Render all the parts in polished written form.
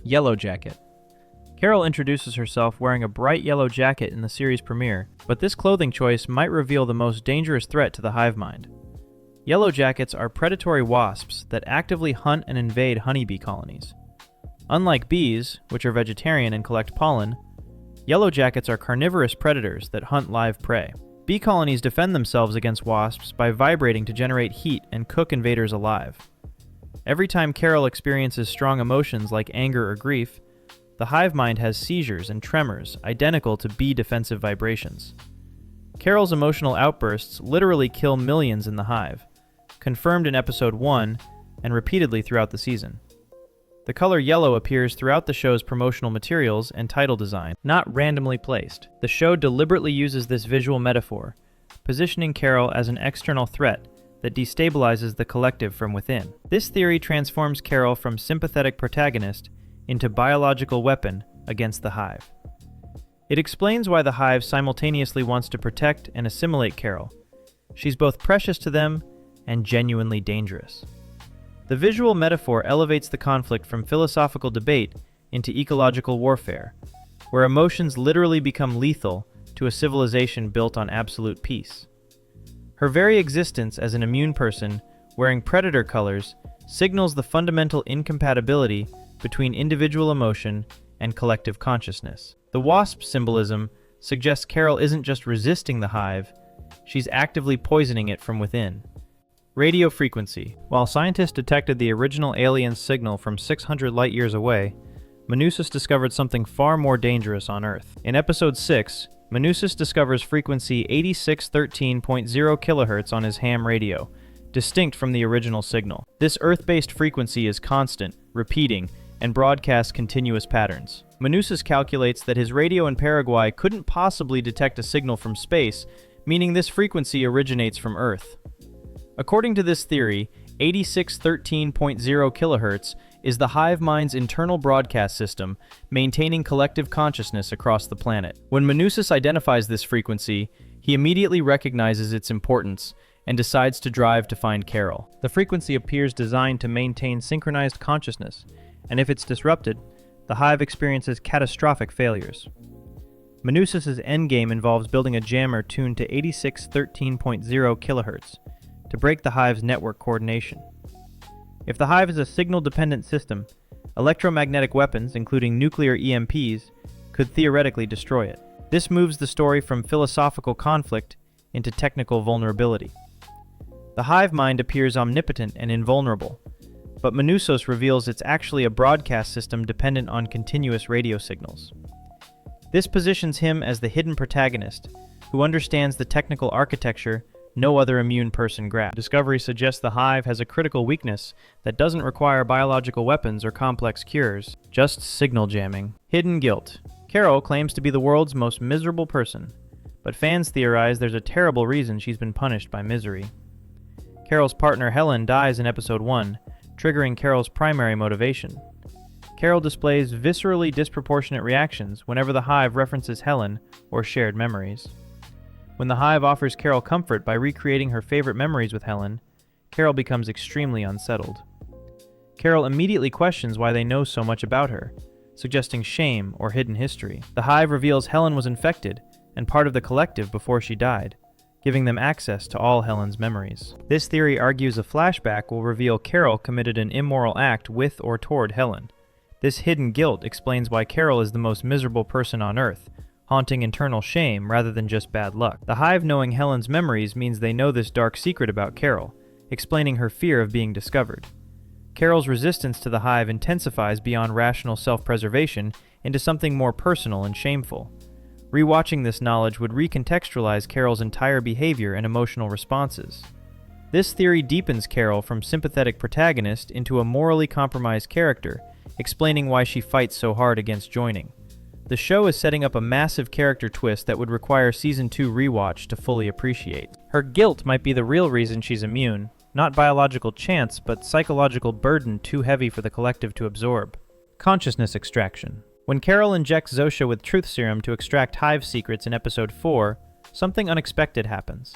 Yellow Jacket. Carol introduces herself wearing a bright yellow jacket in the series premiere, but this clothing choice might reveal the most dangerous threat to the hive mind. Yellow jackets are predatory wasps that actively hunt and invade honeybee colonies. Unlike bees, which are vegetarian and collect pollen, yellow jackets are carnivorous predators that hunt live prey. Bee colonies defend themselves against wasps by vibrating to generate heat and cook invaders alive. Every time Carol experiences strong emotions like anger or grief, the hive mind has seizures and tremors identical to bee defensive vibrations. Carol's emotional outbursts literally kill millions in the hive, confirmed in episode 1 and repeatedly throughout the season. The color yellow appears throughout the show's promotional materials and title design, not randomly placed. The show deliberately uses this visual metaphor, positioning Carol as an external threat that destabilizes the collective from within. This theory transforms Carol from sympathetic protagonist into biological weapon against the hive. It explains why the hive simultaneously wants to protect and assimilate Carol. She's both precious to them and genuinely dangerous. The visual metaphor elevates the conflict from philosophical debate into ecological warfare, where emotions literally become lethal to a civilization built on absolute peace. Her very existence as an immune person wearing predator colors signals the fundamental incompatibility between individual emotion and collective consciousness. The wasp symbolism suggests Carol isn't just resisting the hive, she's actively poisoning it from within. Radio frequency. While scientists detected the original alien signal from 600 light-years away, Manousos discovered something far more dangerous on Earth. In episode 6, Manousos discovers frequency 8613.0 kHz on his ham radio, distinct from the original signal. This Earth-based frequency is constant, repeating, and broadcasts continuous patterns. Manousos calculates that his radio in Paraguay couldn't possibly detect a signal from space, meaning this frequency originates from Earth. According to this theory, 8613.0 kHz is the hive mind's internal broadcast system, maintaining collective consciousness across the planet. When Manousos identifies this frequency, he immediately recognizes its importance and decides to drive to find Carol. The frequency appears designed to maintain synchronized consciousness, and if it's disrupted, the hive experiences catastrophic failures. Manousos' endgame involves building a jammer tuned to 8613.0 kHz to break the hive's network coordination. If the hive is a signal-dependent system, electromagnetic weapons, including nuclear EMPs, could theoretically destroy it. This moves the story from philosophical conflict into technical vulnerability. The hive mind appears omnipotent and invulnerable, but Manousos reveals it's actually a broadcast system dependent on continuous radio signals. This positions him as the hidden protagonist, who understands the technical architecture no other immune person grasps. Discovery suggests the hive has a critical weakness that doesn't require biological weapons or complex cures, just signal jamming. Hidden guilt. Carol claims to be the world's most miserable person, but fans theorize there's a terrible reason she's been punished by misery. Carol's partner Helen dies in episode 1, triggering Carol's primary motivation. Carol displays viscerally disproportionate reactions whenever the hive references Helen or shared memories. When the hive offers Carol comfort by recreating her favorite memories with Helen, Carol becomes extremely unsettled. Carol immediately questions why they know so much about her, suggesting shame or hidden history. The hive reveals Helen was infected and part of the collective before she died, giving them access to all Helen's memories. This theory argues a flashback will reveal Carol committed an immoral act with or toward Helen. This hidden guilt explains why Carol is the most miserable person on Earth, haunting internal shame rather than just bad luck. The hive knowing Helen's memories means they know this dark secret about Carol, explaining her fear of being discovered. Carol's resistance to the hive intensifies beyond rational self-preservation into something more personal and shameful. Rewatching this knowledge would recontextualize Carol's entire behavior and emotional responses. This theory deepens Carol from sympathetic protagonist into a morally compromised character, explaining why she fights so hard against joining. The show is setting up a massive character twist that would require Season 2 rewatch to fully appreciate. Her guilt might be the real reason she's immune, not biological chance, but psychological burden too heavy for the collective to absorb. Consciousness extraction. When Carol injects Zosha with truth serum to extract hive secrets in episode 4, something unexpected happens.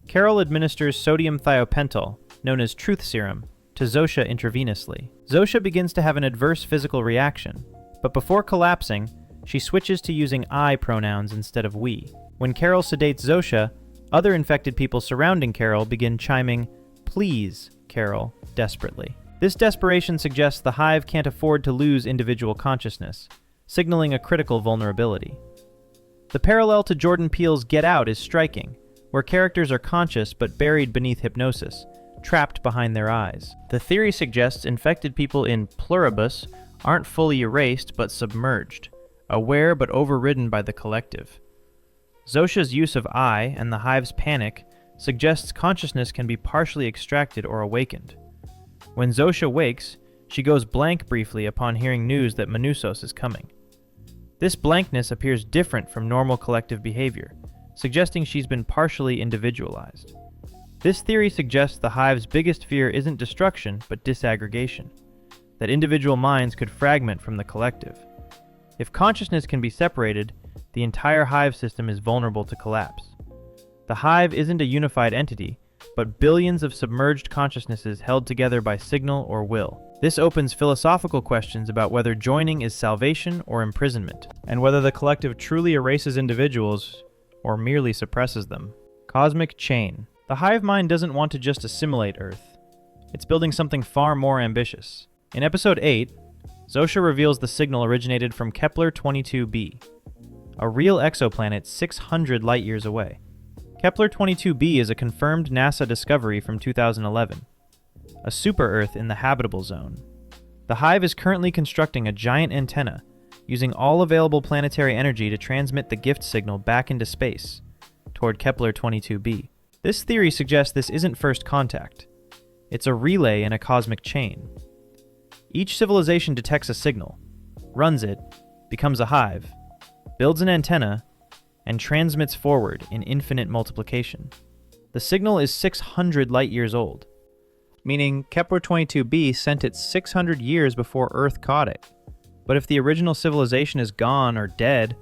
Carol administers sodium thiopental, known as truth serum, to to Zosha intravenously. Zosha begins to have an adverse physical reaction, but before collapsing, she switches to using I pronouns instead of we. When Carol sedates Zosha, other infected people surrounding Carol begin chiming, "Please, Carol," desperately. This desperation suggests the hive can't afford to lose individual consciousness, signaling a critical vulnerability. The parallel to Jordan Peele's Get Out is striking, where characters are conscious but buried beneath hypnosis, trapped behind their eyes. The theory suggests infected people in Pluribus aren't fully erased but submerged, aware but overridden by the collective. Zosha's use of I and the hive's panic suggests consciousness can be partially extracted or awakened. When Zosha wakes, she goes blank briefly upon hearing news that Manousos is coming. This blankness appears different from normal collective behavior, suggesting she's been partially individualized. This theory suggests the hive's biggest fear isn't destruction, but disaggregation, that individual minds could fragment from the collective. If consciousness can be separated, the entire hive system is vulnerable to collapse. The hive isn't a unified entity, but billions of submerged consciousnesses held together by signal or will. This opens philosophical questions about whether joining is salvation or imprisonment, and whether the collective truly erases individuals or merely suppresses them. Cosmic chain. The hive mind doesn't want to just assimilate Earth. It's building something far more ambitious. In Episode 8, Zosha reveals the signal originated from Kepler 22b, a real exoplanet 600 light-years away. Kepler 22b is a confirmed NASA discovery from 2011, a super-Earth in the habitable zone. The hive is currently constructing a giant antenna, using all available planetary energy to transmit the gift signal back into space, toward Kepler 22b. This theory suggests this isn't first contact. It's a relay in a cosmic chain. Each civilization detects a signal, runs it, becomes a hive, builds an antenna, and transmits forward in infinite multiplication. The signal is 600 light-years old, meaning Kepler 22b sent it 600 years before Earth caught it. But if the original civilization is gone or dead,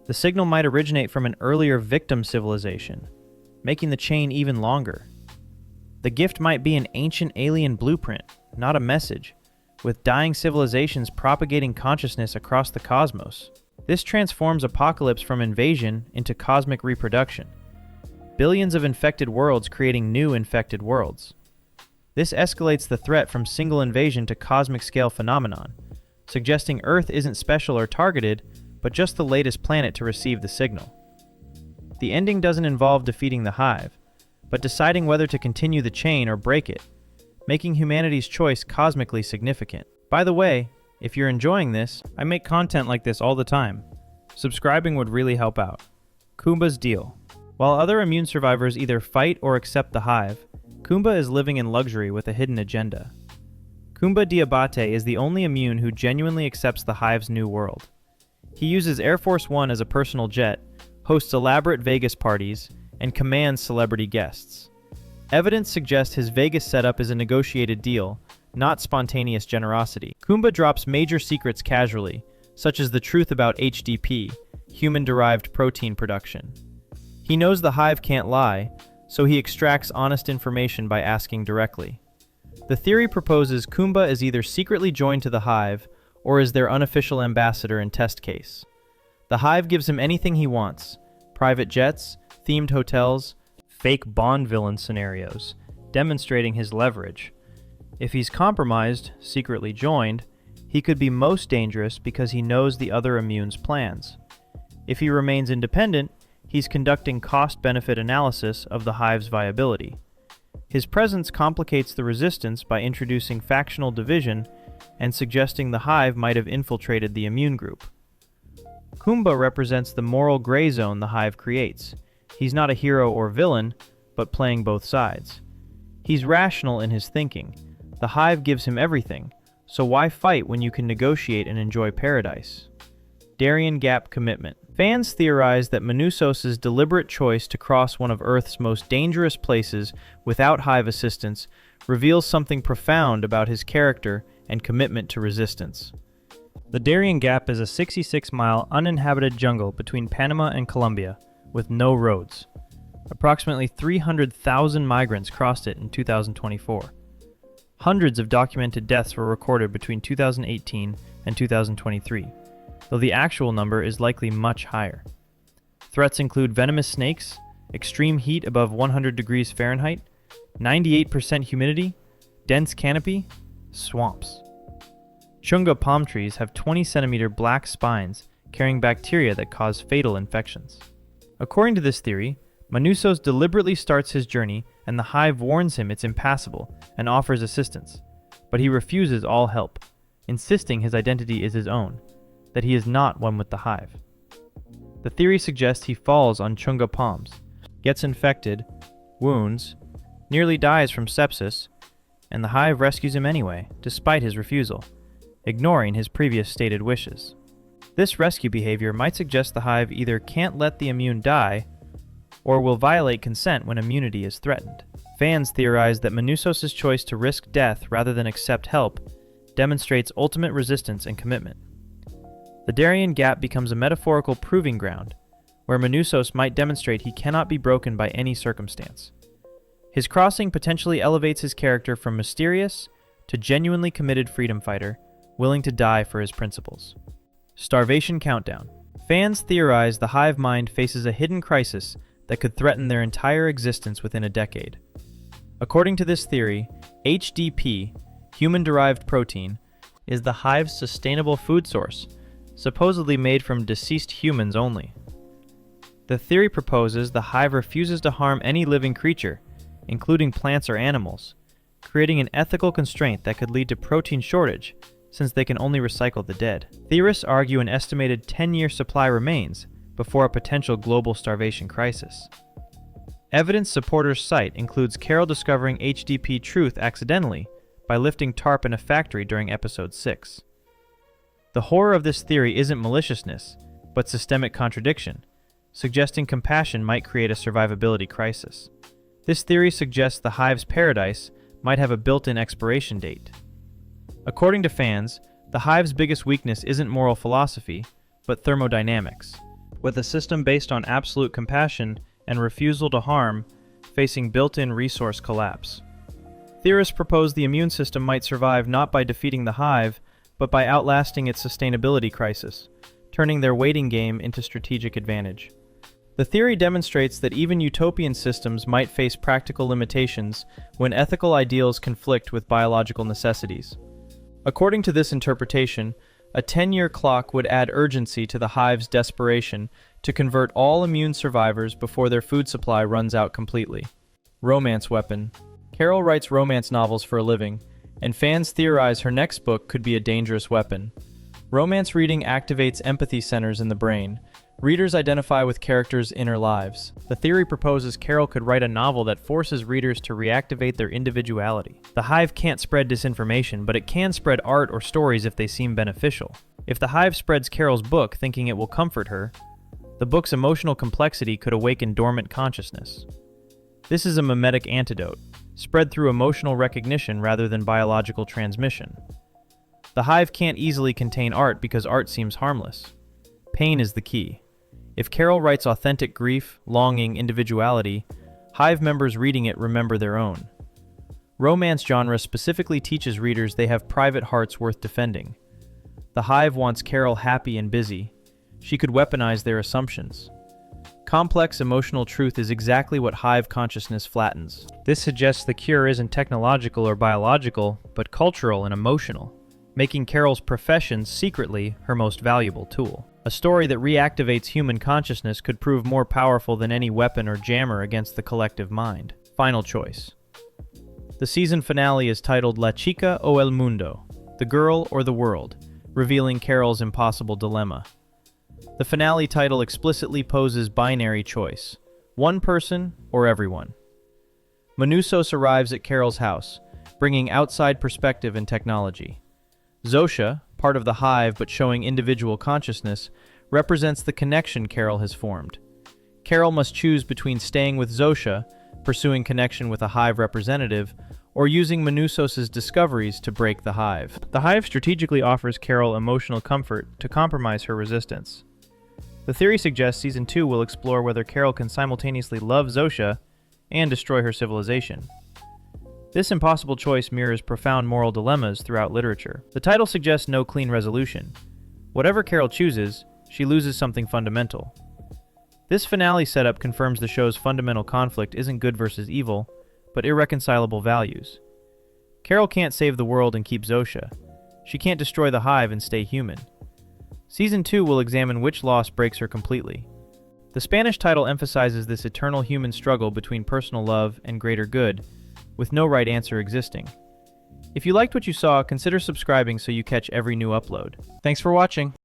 the signal might originate from an earlier victim civilization, making the chain even longer. The gift might be an ancient alien blueprint, not a message, with dying civilizations propagating consciousness across the cosmos. This transforms apocalypse from invasion into cosmic reproduction. Billions of infected worlds creating new infected worlds. This escalates the threat from single invasion to cosmic-scale phenomenon, suggesting Earth isn't special or targeted, but just the latest planet to receive the signal. The ending doesn't involve defeating the hive, but deciding whether to continue the chain or break it, making humanity's choice cosmically significant. By the way, if you're enjoying this, I make content like this all the time. Subscribing would really help out. Koumba's deal. While other immune survivors either fight or accept the hive, Koumba is living in luxury with a hidden agenda. Koumba Diabate is the only immune who genuinely accepts the hive's new world. He uses Air Force One as a personal jet, hosts elaborate Vegas parties, and commands celebrity guests. Evidence suggests his Vegas setup is a negotiated deal, not spontaneous generosity. Koumba drops major secrets casually, such as the truth about HDP, human-derived protein production. He knows the hive can't lie, so he extracts honest information by asking directly. The theory proposes Koumba is either secretly joined to the hive or is their unofficial ambassador and test case. The hive gives him anything he wants: private jets, themed hotels, fake Bond villain scenarios, demonstrating his leverage. If he's compromised, secretly joined, he could be most dangerous because he knows the other immune's plans. If he remains independent, he's conducting cost-benefit analysis of the hive's viability. His presence complicates the resistance by introducing factional division and suggesting the hive might have infiltrated the immune group. Koumba represents the moral gray zone the hive creates. He's not a hero or villain, but playing both sides. He's rational in his thinking. The hive gives him everything, so why fight when you can negotiate and enjoy paradise? Darién Gap Commitment. Fans theorize that Manousos' deliberate choice to cross one of Earth's most dangerous places without hive assistance reveals something profound about his character and commitment to resistance. The Darién Gap is a 66-mile uninhabited jungle between Panama and Colombia, with no roads. Approximately 300,000 migrants crossed it in 2024. Hundreds of documented deaths were recorded between 2018 and 2023, though the actual number is likely much higher. Threats include venomous snakes, extreme heat above 100 degrees Fahrenheit, 98% humidity, dense canopy, swamps. Chunga palm trees have 20-centimeter black spines carrying bacteria that cause fatal infections. According to this theory, Manousos deliberately starts his journey and the hive warns him it's impassable and offers assistance, but he refuses all help, insisting his identity is his own, that he is not one with the hive. The theory suggests he falls on Chunga palms, gets infected, wounds, nearly dies from sepsis, and the hive rescues him anyway, despite his refusal, ignoring his previous stated wishes. This rescue behavior might suggest the hive either can't let the immune die, or will violate consent when immunity is threatened. Fans theorize that Manousos' choice to risk death rather than accept help demonstrates ultimate resistance and commitment. The Darién Gap becomes a metaphorical proving ground, where Manousos might demonstrate he cannot be broken by any circumstance. His crossing potentially elevates his character from mysterious to genuinely committed freedom fighter, willing to die for his principles. Starvation Countdown. Fans theorize the hive mind faces a hidden crisis that could threaten their entire existence within a decade. According to this theory, HDP, human-derived protein, is the hive's sustainable food source, supposedly made from deceased humans only. The theory proposes the hive refuses to harm any living creature, including plants or animals, creating an ethical constraint that could lead to protein shortage since they can only recycle the dead. Theorists argue an estimated 10-year supply remains before a potential global starvation crisis. Evidence supporters cite includes Carol discovering HDP truth accidentally by lifting tarp in a factory during episode 6. The horror of this theory isn't maliciousness, but systemic contradiction, suggesting compassion might create a survivability crisis. This theory suggests the hive's paradise might have a built-in expiration date. According to fans, the hive's biggest weakness isn't moral philosophy, but thermodynamics, with a system based on absolute compassion and refusal to harm facing built-in resource collapse. Theorists propose the immune system might survive not by defeating the hive, but by outlasting its sustainability crisis, turning their waiting game into strategic advantage. The theory demonstrates that even utopian systems might face practical limitations when ethical ideals conflict with biological necessities. According to this interpretation, a 10-year clock would add urgency to the hive's desperation to convert all immune survivors before their food supply runs out completely. Romance weapon. Carol writes romance novels for a living, and fans theorize her next book could be a dangerous weapon. Romance reading activates empathy centers in the brain. Readers identify with characters' inner lives. The theory proposes Carol could write a novel that forces readers to reactivate their individuality. The hive can't spread disinformation, but it can spread art or stories if they seem beneficial. If the hive spreads Carol's book thinking it will comfort her, the book's emotional complexity could awaken dormant consciousness. This is a mimetic antidote, spread through emotional recognition rather than biological transmission. The hive can't easily contain art because art seems harmless. Pain is the key. If Carol writes authentic grief, longing, individuality, hive members reading it remember their own. Romance genre specifically teaches readers they have private hearts worth defending. The hive wants Carol happy and busy. She could weaponize their assumptions. Complex emotional truth is exactly what hive consciousness flattens. This suggests the cure isn't technological or biological, but cultural and emotional, making Carol's profession secretly her most valuable tool. A story that reactivates human consciousness could prove more powerful than any weapon or jammer against the collective mind. Final choice. The season finale is titled La Chica o el Mundo, The Girl or the World, revealing Carol's impossible dilemma. The finale title explicitly poses binary choice, one person or everyone. Manousos arrives at Carol's house, bringing outside perspective and technology. Zosha, part of the hive but showing individual consciousness, represents the connection Carol has formed. Carol must choose between staying with Zosha, pursuing connection with a hive representative, or using Manousos' discoveries to break the hive. The hive strategically offers Carol emotional comfort to compromise her resistance. The theory suggests Season 2 will explore whether Carol can simultaneously love Zosha and destroy her civilization. This impossible choice mirrors profound moral dilemmas throughout literature. The title suggests no clean resolution. Whatever Carol chooses, she loses something fundamental. This finale setup confirms the show's fundamental conflict isn't good versus evil, but irreconcilable values. Carol can't save the world and keep Zosha. She can't destroy the hive and stay human. Season 2 will examine which loss breaks her completely. The Spanish title emphasizes this eternal human struggle between personal love and greater good, with no right answer existing. If you liked what you saw, consider subscribing so you catch every new upload. Thanks for watching.